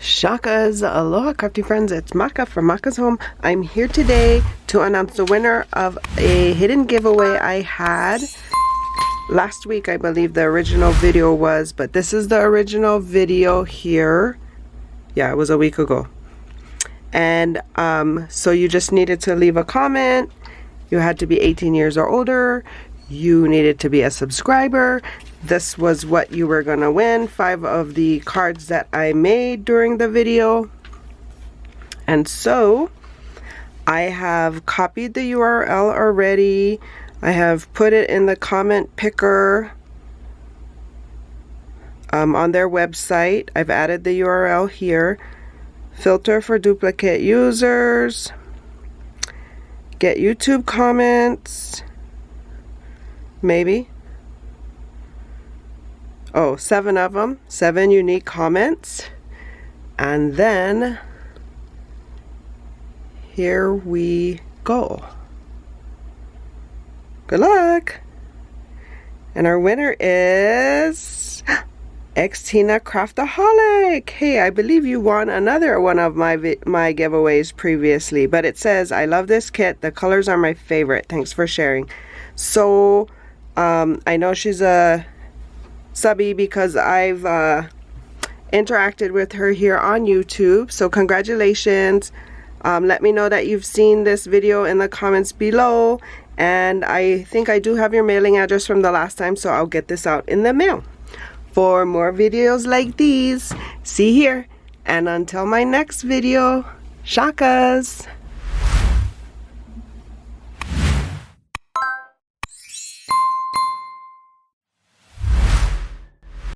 Shakas, aloha crafty friends, it's Maka from Makaz Home. I'm here today to announce the winner of a hidden giveaway I had last week. I believe the original video was, but this is the original video here. Yeah, it was a week ago. And so you just needed to leave a comment. You had to be 18 years or older. You needed to be a subscriber. This was what you were gonna win, 5 of the cards that I made during the video. And so I have copied the URL already. I have put it in the comment picker on their website. I've added the URL here. Filter for duplicate users. Get YouTube comments. Maybe. Oh, 7 of them. 7 unique comments. And then here we go. Good luck. And our winner is Xtina Craftaholic. Hey, I believe you won another one of my giveaways previously, but it says, I love this kit. The colors are my favorite. Thanks for sharing. So I know she's a subby because I've interacted with her here on YouTube. So congratulations. Let me know that you've seen this video in the comments below. And I think I do have your mailing address from the last time, so I'll get this out in the mail. For more videos like these, see here. And until my next video, shakas!